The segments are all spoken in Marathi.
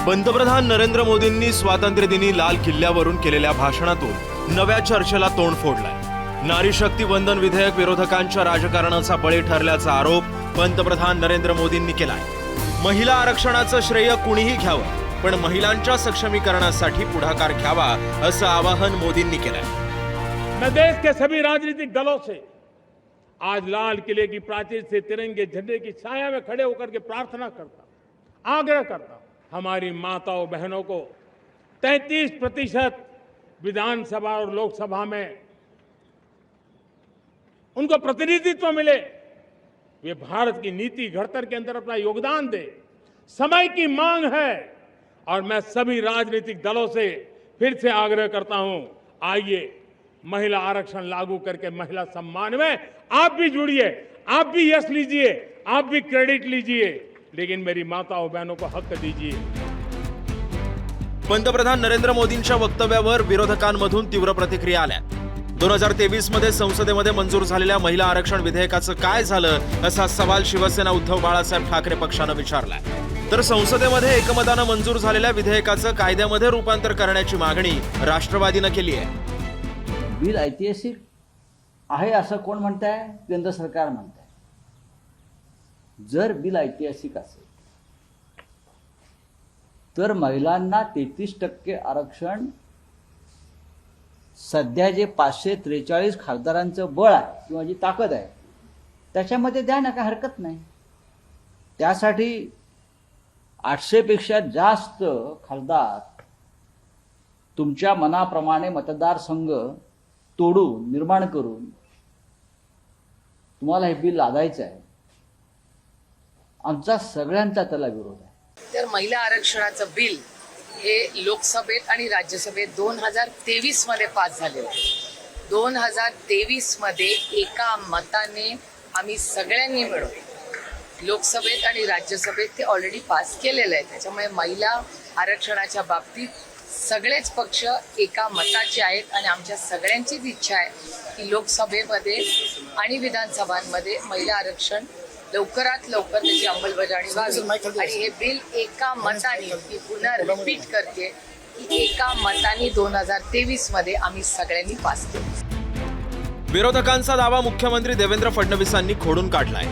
पंतप्रधान नरेंद्र मोदींनी स्वातंत्र्यदिनी लाल किल्ल्यावरून केलेल्या भाषणातून नव्या चर्चेला तोंड फोडलंय। नारी शक्ती वंदन विधेयक विरोधकांच्या राजकारणाचा बळी ठरल्याचा आरोप पंतप्रधान नरेंद्र मोदींनी केलाय। महिला आरक्षणाचं श्रेय कुणीही घ्यावं, पण महिलांच्या सक्षमीकरणासाठी पुढाकार घ्यावा असं आवाहन मोदींनी केलंय। मैं देश के सभी राजनीतिक दलों से आज लाल किले की प्राचीर से तिरंगे झंडे की छाया में खड़े होकर के प्रार्थना करता, आग्रह करता, हमारी माताओं बहनों को 33% विधानसभा और लोकसभा में उनको प्रतिनिधित्व मिले, वे भारत की नीति घड़तर के अंदर अपना योगदान दे। समय की मांग है और मैं सभी राजनीतिक दलों से फिर से आग्रह करता हूं, आइए महिला आरक्षण लागू करके महिला सम्मान में आप भी जुड़िए, आप भी यश लीजिए, आप भी क्रेडिट लीजिए, लेकिन मेरी माताओं बहनों को हक दीजिए। पंतप्रधान नरेंद्र मोदींच्या वक्तव्यावर विरोधकांमधून तीव्र प्रतिक्रिया आल्या। 2023 मध्ये संसदेमध्ये मंजूर झालेल्या महिला आरक्षण विधेयकाचं काय झालं असा सवाल शिवसेना उद्धव बाळासाहेब ठाकरे पक्षानं विचारलाय। तर संसदेमध्ये एकमतानं मंजूर झालेल्या विधेयकाचं कायद्यामध्ये रूपांतर करण्याची मागणी राष्ट्रवादीनं केली आहे। बिल ऐतिहासिक आहे असं कोण म्हणताय? केंद्र सरकार म्हणताय। जर बिल ऐतिहासिक असेल तर महिलांना 33% आरक्षण सध्या जे 543 खासदारांचं बळ आहे किंवा जी ताकद आहे त्याच्यामध्ये द्या ना, काय हरकत नाही। त्यासाठी 800 पेक्षा जास्त खासदार तुमच्या मनाप्रमाणे मतदारसंघ तोडून निर्माण करून तुम्हाला हे बिल लादायचं आहे। आमचा सगळ्यांचा त्याला विरोध आहे। तर महिला आरक्षणाचं बिल हे लोकसभेत आणि राज्यसभेत 2023 मध्ये पास झालेलं आहे। 2023 मध्ये एका मताने आम्ही सगळ्यांनी मिळून लोकसभेत आणि राज्यसभेत ते ऑलरेडी पास केलेलं आहे। त्याच्यामुळे महिला आरक्षणाच्या बाबतीत सगळेच पक्ष एका मताचे आहेत आणि आमच्या सगळ्यांचीच इच्छा आहे की लोकसभेमध्ये आणि विधानसभांमध्ये महिला आरक्षण लवकरात लवकर त्याची अंमलबजावणी व्हावी। आणि हे बिल एका मताने, मी पुन्हा रिपीट करते की एका मताने 2023 मध्ये आम्ही सगळ्यांनी पास केलं। विरोधकांचा दावा मुख्यमंत्री देवेंद्र फडणवीसांनी खोडून काढलाय।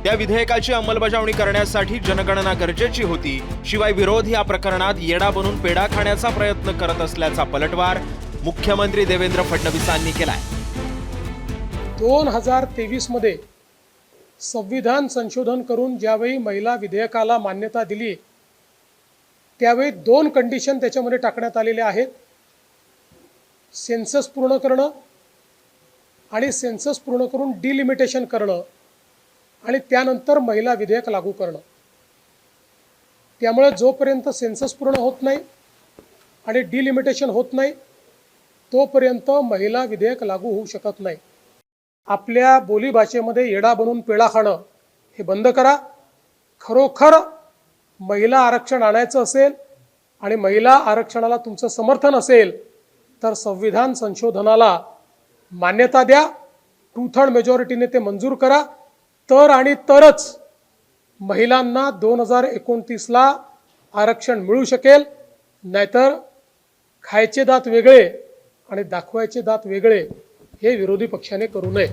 त्या विधेयकाची अंमलबजावणी करण्यासाठी जनगणना गरजेची होती, शिवाय विरोध या प्रकरणात येडा बनून पेढा खाण्याचा प्रयत्न करत असल्याचा पलटवार मुख्यमंत्री देवेंद्र फडणवीसांनी केलाय। 2023 मध्ये संविधान संशोधन करून ज्यावेळी महिला विधेयकाला मान्यता दिली त्यावेळी 2 कंडिशन त्याच्यामध्ये टाकण्यात आलेल्या आहेत। सेन्सस पूर्ण करणं आणि सेन्सस पूर्ण करून डिलिमिटेशन करणं आणि त्यानंतर महिला विधेयक लागू करणं। त्यामुळे जोपर्यंत सेन्सस पूर्ण होत नाही आणि डिलिमिटेशन होत नाही तोपर्यंत महिला विधेयक लागू होऊ शकत नाही। आपल्या बोलीभाषेमध्ये येडा बनून पेढा खाणं हे बंद करा। खरोखर महिला आरक्षण आणायचं असेल आणि महिला आरक्षणाला तुमचं समर्थन असेल तर संविधान संशोधनाला मान्यता द्या, 2/3 मेजॉरिटीने ते मंजूर करा, तर आणि तरच महिलांना 2029ला आरक्षण मिळू शकेल। नाहीतर खायचे दात वेगळे आणि दाखवायचे दात वेगळे हे विरोधी पक्षाने करू नये।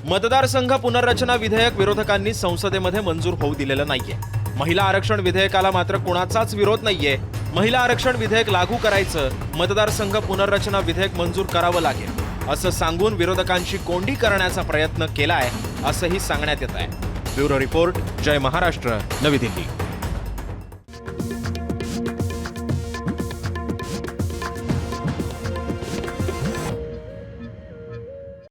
मतदारसंघ पुनर्रचना विधेयक विरोधकांनी संसदेमध्ये मंजूर होऊ दिलेलं नाहीये। महिला आरक्षण विधेयकाला मात्र कोणाचाच विरोध नाहीये। महिला आरक्षण विधेयक लागू करायचं, मतदारसंघ पुनर्रचना विधेयक मंजूर करावं लागेल असं सांगून विरोधकांची कोंडी करण्याचा प्रयत्न केलाय असंही सांगण्यात येत आहे। ब्युरो रिपोर्ट, जय महाराष्ट्र, नवी दिल्ली।